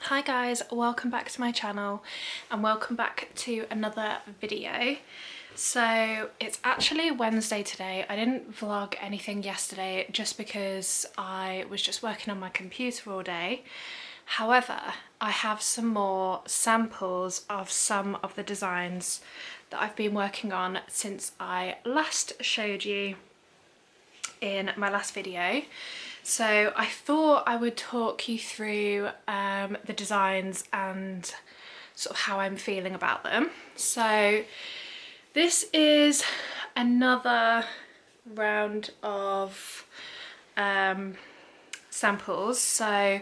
Hi guys, welcome back to my channel and welcome back to another video. So it's actually Wednesday today. I didn't vlog anything yesterday just because I was just working on my computer all day. However, I have some more samples of some of the designs that I've been working on since I last showed you in my last video. So I thought I would talk you through the designs and sort of how I'm feeling about them. So this is another round of samples. So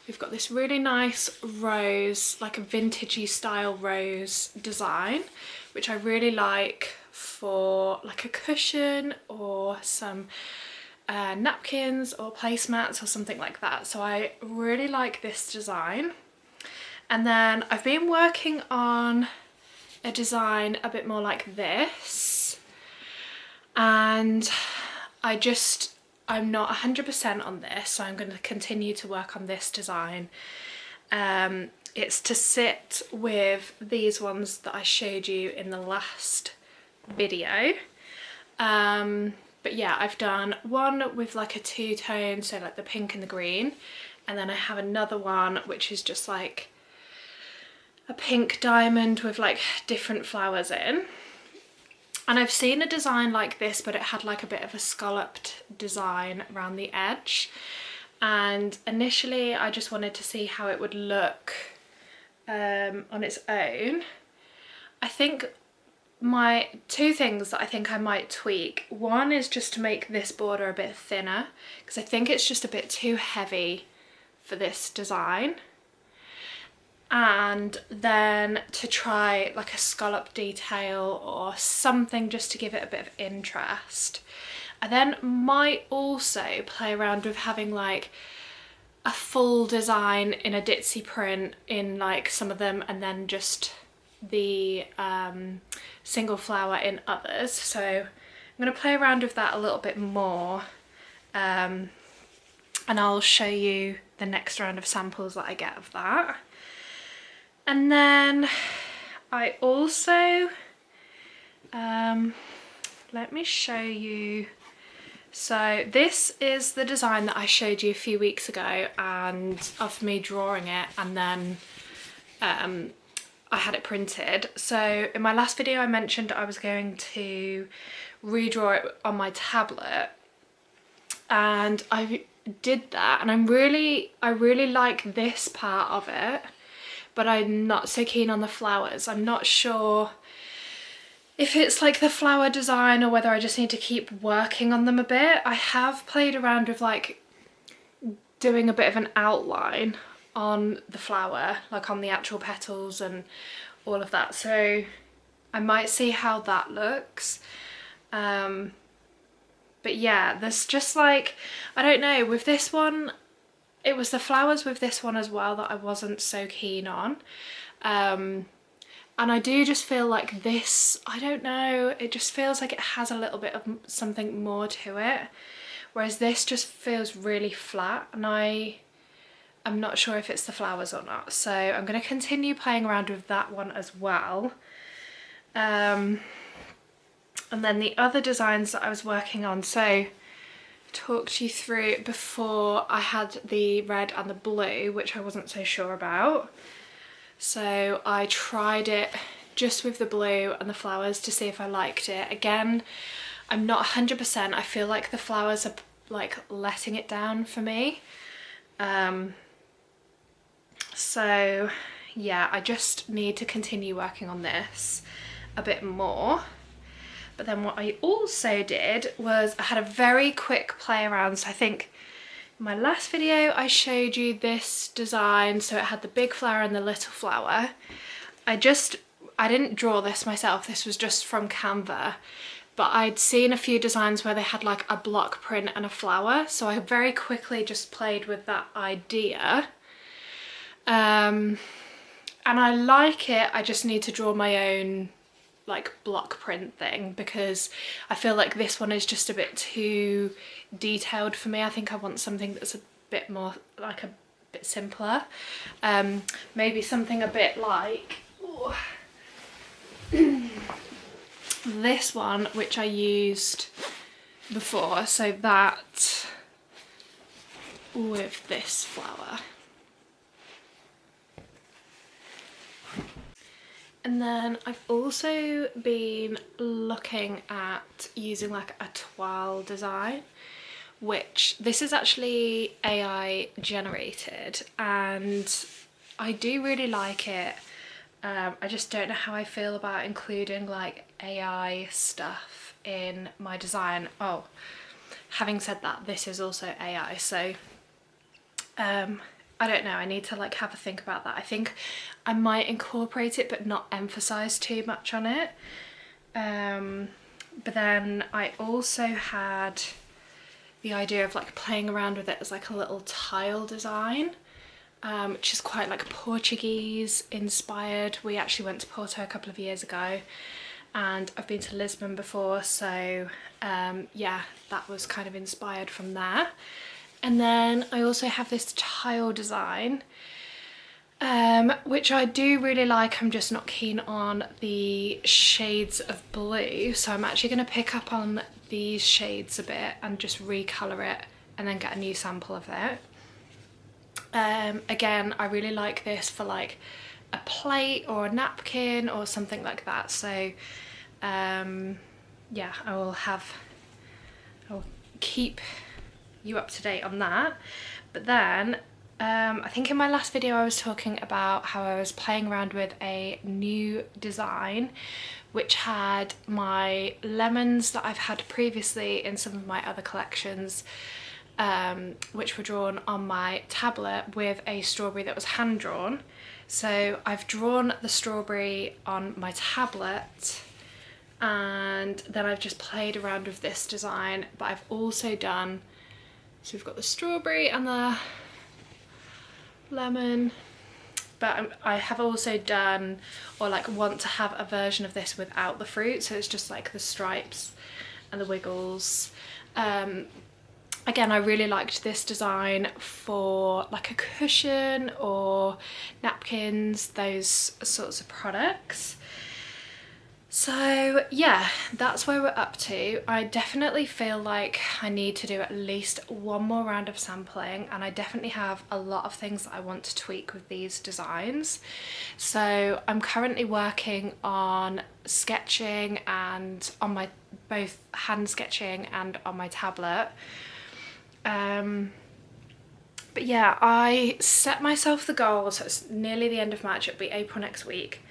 we've got this really nice rose, like a vintagey style rose design, which I really like for like a cushion or some napkins or placemats or something like that. So I really like this design. And then I've been working on a design a bit more like this, and I'm not 100% on this, so I'm going to continue to work on this design. It's to sit with these ones that I showed you in the last video. But yeah, I've done one with like a two-tone, so like the pink and the green, and then I have another one which is just like a pink diamond with like different flowers in. And I've seen a design like this, but it had like a bit of a scalloped design around the edge, and initially I just wanted to see how it would look on its own. I think my two things that I think I might tweak, one is just to make this border a bit thinner, because I think it's just a bit too heavy for this design, and then to try like a scallop detail or something just to give it a bit of interest. I then might also play around with having like a full design in a ditzy print in like some of them, and then just the single flower in others. So I'm going to play around with that a little bit more, and I'll show you the next round of samples that I get of that. And then I also let me show you. So this is the design that I showed you a few weeks ago, and of me drawing it, and then I had it printed. So in my last video I mentioned I was going to redraw it on my tablet, and I did that, and I really like this part of it, but I'm not so keen on the flowers. I'm not sure if it's like the flower design or whether I just need to keep working on them a bit. I have played around with like doing a bit of an outline on the flower, like on the actual petals and all of that, so I might see how that looks. But yeah, there's just like, I don't know, with this one, it was the flowers with this one as well that I wasn't so keen on, and I do just feel like this, I don't know, it just feels like it has a little bit of something more to it, whereas this just feels really flat, and I'm not sure if it's the flowers or not. So I'm going to continue playing around with that one as well. And then the other designs that I was working on, so I talked you through before, I had the red and the blue, which I wasn't so sure about. So I tried it just with the blue and the flowers to see if I liked it. Again, I'm not 100%. I feel like the flowers are like letting it down for me. So yeah, I just need to continue working on this a bit more. But then what I also did was I had a very quick play around. So I think in my last video I showed you this design, so it had the big flower and the little flower. I didn't draw this myself, this was just from Canva, but I'd seen a few designs where they had like a block print and a flower, so I very quickly just played with that idea. And I like it, I just need to draw my own like block print thing, because I feel like this one is just a bit too detailed for me. I think I want something that's a bit more like a bit simpler. Maybe something a bit like this one, which I used before, so that with this flower. And then I've also been looking at using like a toile design, which this is actually AI generated, and I do really like it. I just don't know how I feel about including like AI stuff in my design. Oh, having said that, this is also AI, so I don't know, I need to like have a think about that. I think I might incorporate it but not emphasize too much on it. But then I also had the idea of like playing around with it as like a little tile design, which is quite like Portuguese inspired. We actually went to Porto a couple of years ago, and I've been to Lisbon before, so yeah, that was kind of inspired from there. And then I also have this tile design, which I do really like. I'm just not keen on the shades of blue, so I'm actually going to pick up on these shades a bit and just recolour it and then get a new sample of it. Again, I really like this for like a plate or a napkin or something like that, so yeah, I'll keep you up to date on that. But then I think in my last video I was talking about how I was playing around with a new design which had my lemons that I've had previously in some of my other collections, which were drawn on my tablet with a strawberry that was hand drawn. So I've drawn the strawberry on my tablet, and then I've just played around with this design. But I've also done, so we've got the strawberry and the lemon, but I have also done, or like want to have a version of this without the fruit, so it's just like the stripes and the wiggles. Again, I really liked this design for like a cushion or napkins, those sorts of products. So yeah, that's where we're up to. I definitely feel like I need to do at least one more round of sampling, and I definitely have a lot of things that I want to tweak with these designs. So I'm currently working on sketching, and on my both hand sketching and on my tablet. But yeah, I set myself the goal, so it's nearly the end of March, it'll be April next week.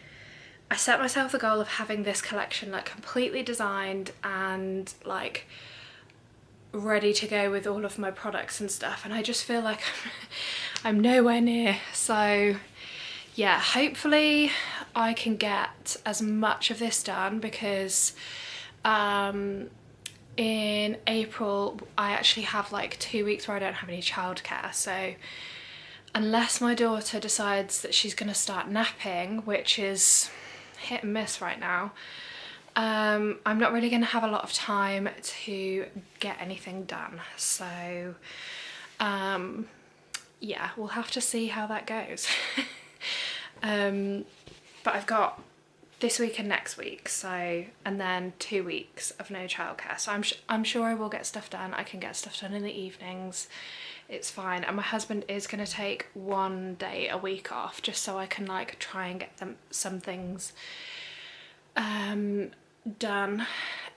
I set myself the goal of having this collection like completely designed and like ready to go with all of my products and stuff, and I just feel like I'm nowhere near. So yeah, hopefully I can get as much of this done, because in April I actually have like 2 weeks where I don't have any childcare, so unless my daughter decides that she's going to start napping, which is hit and miss right now, I'm not really going to have a lot of time to get anything done. So yeah, we'll have to see how that goes. But I've got this week and next week, so, and then 2 weeks of no childcare, so I'm sure I will get stuff done. I can get stuff done in the evenings, it's fine. And my husband is going to take 1 day a week off, just so I can like try and get some things done,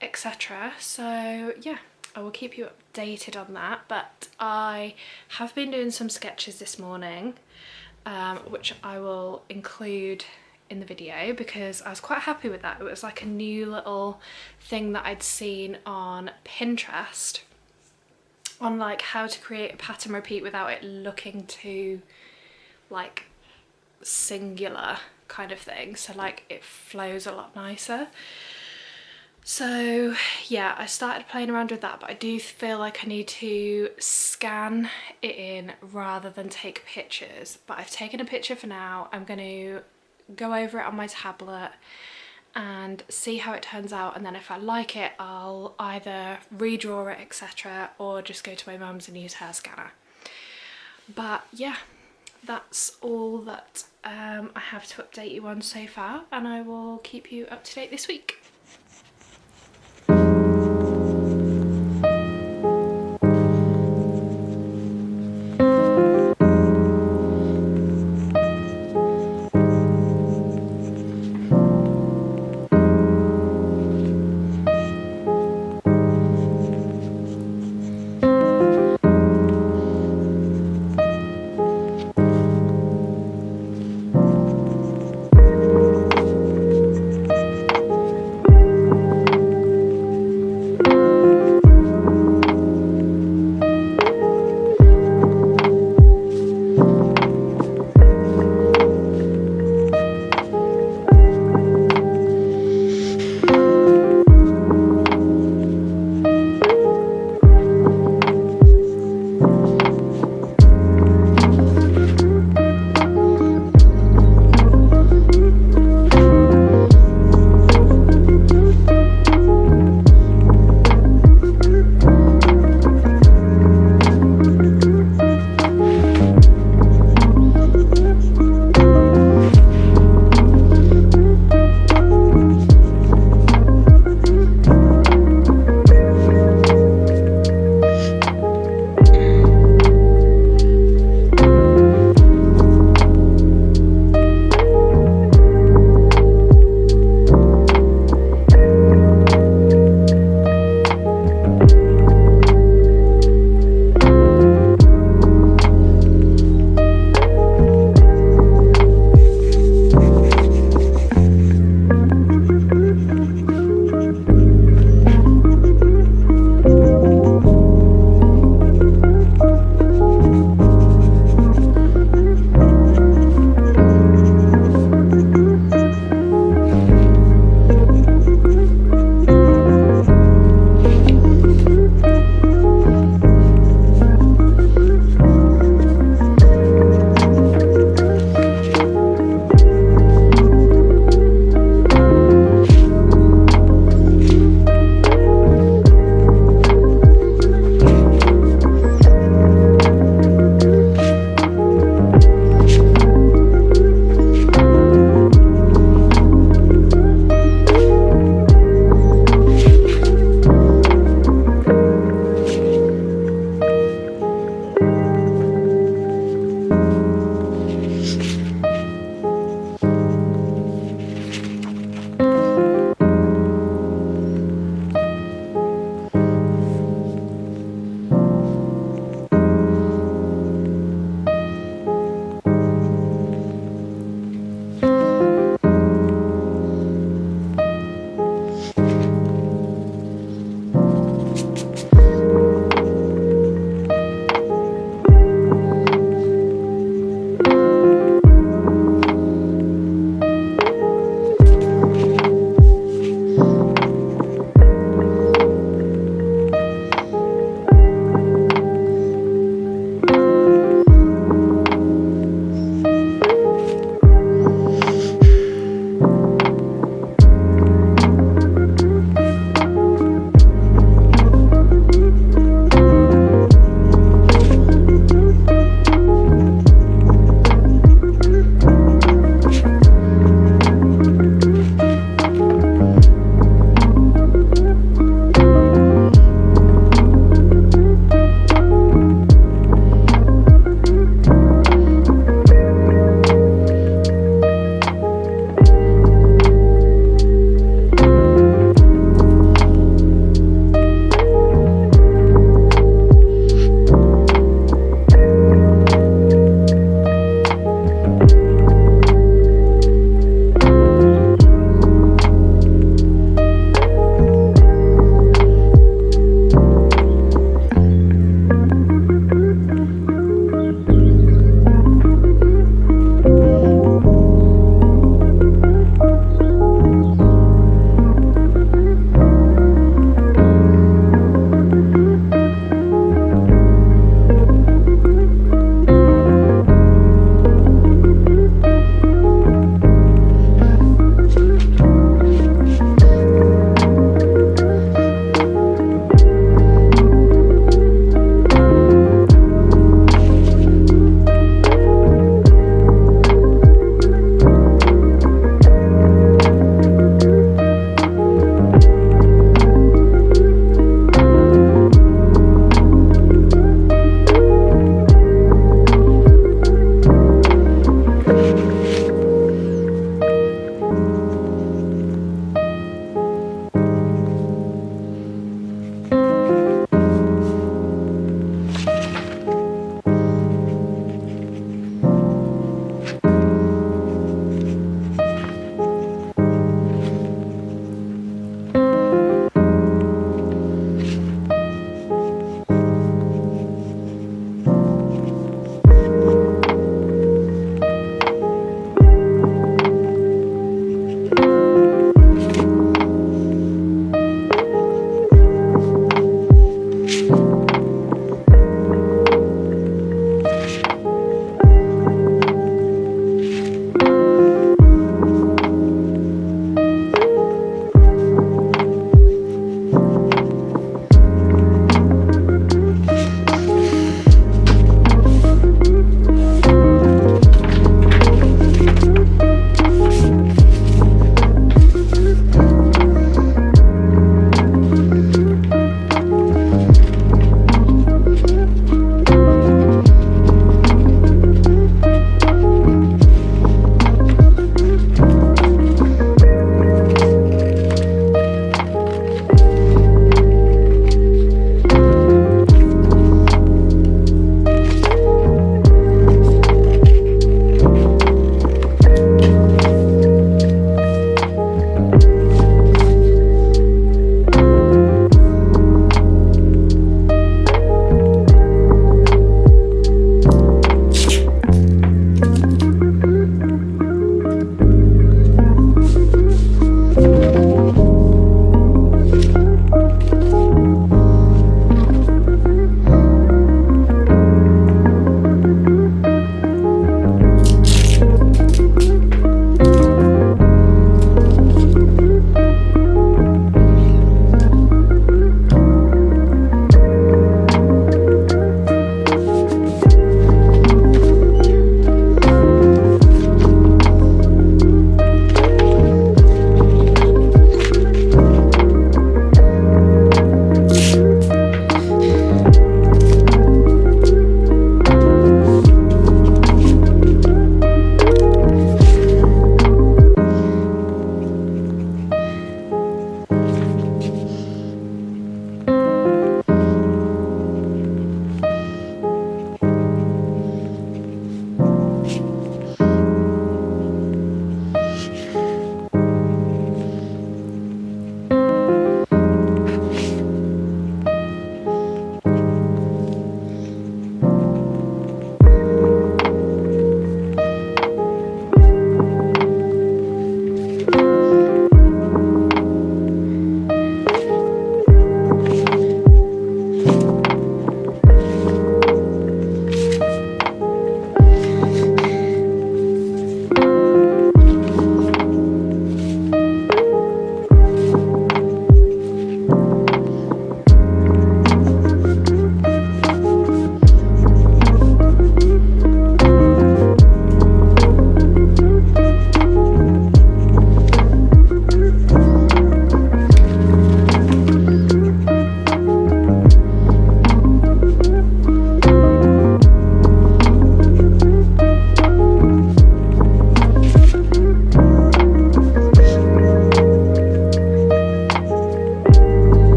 etc. So yeah, I will keep you updated on that. But I have been doing some sketches this morning, which I will include in the video, because I was quite happy with that. It was like a new little thing that I'd seen on Pinterest on like how to create a pattern repeat without it looking too like singular kind of thing, so like it flows a lot nicer. So yeah, I started playing around with that, but I do feel like I need to scan it in rather than take pictures. But I've taken a picture for now. I'm going to go over it on my tablet and see how it turns out, and then if I like it I'll either redraw it, etc., or just go to my mum's and use her scanner. But yeah, that's all that I have to update you on so far, and I will keep you up to date this week.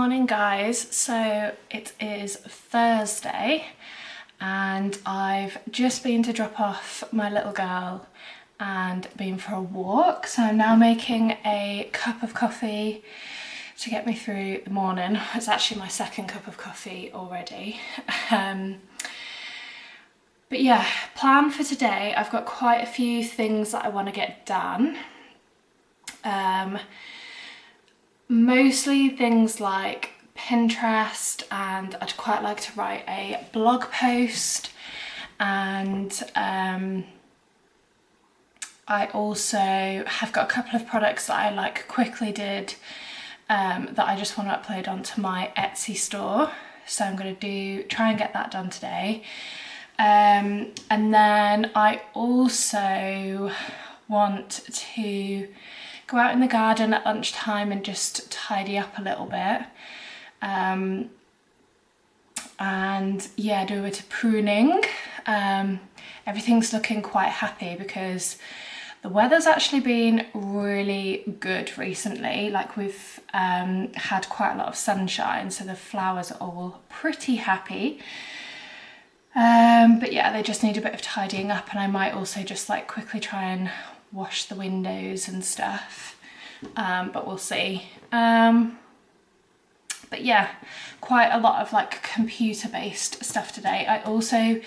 morning guys. So it is Thursday and I've just been to drop off my little girl and been for a walk. So I'm now making a cup of coffee to get me through the morning. It's actually my second cup of coffee already. But yeah, plan for today, I've got quite a few things that I want to get done. Mostly things like Pinterest, and I'd quite like to write a blog post, and I also have got a couple of products that I like quickly did that I just want to upload onto my Etsy store. So I'm going to try and get that done today. And then I also want to go out in the garden at lunchtime and just tidy up a little bit. And yeah, do a bit of pruning. Everything's looking quite happy because the weather's actually been really good recently. Like we've had quite a lot of sunshine, so the flowers are all pretty happy. But yeah, they just need a bit of tidying up, and I might also just like quickly try and wash the windows and stuff, but we'll see. But yeah, quite a lot of like computer-based stuff today. I also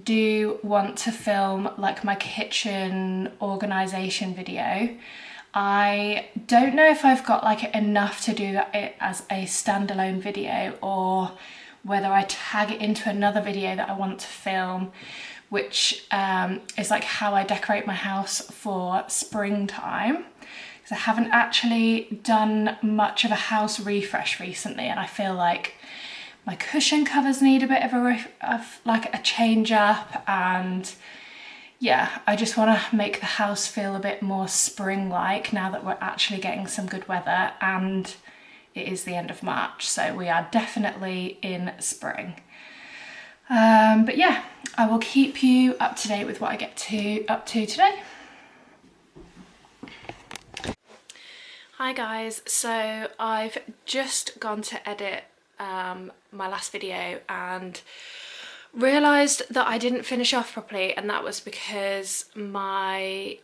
do want to film like my kitchen organisation video. I don't know if I've got like enough to do it as a standalone video, or whether I tag it into another video that I want to film, which is like how I decorate my house for springtime. Because I haven't actually done much of a house refresh recently, and I feel like my cushion covers need a bit of a change up, and yeah, I just want to make the house feel a bit more spring-like now that we're actually getting some good weather, and it is the end of March, so we are definitely in spring. But yeah, I will keep you up to date with what I get up to today. Hi guys, so I've just gone to edit my last video and realised that I didn't finish off properly, and that was because my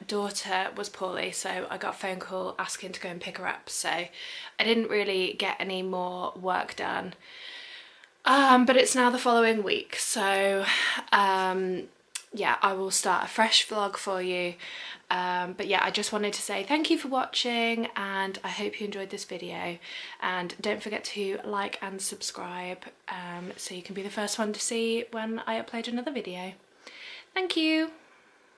daughter was poorly, so I got a phone call asking to go and pick her up, so I didn't really get any more work done. But it's now the following week, so yeah, I will start a fresh vlog for you. But yeah, I just wanted to say thank you for watching, and I hope you enjoyed this video, and don't forget to like and subscribe so you can be the first one to see when I upload another video. Thank you.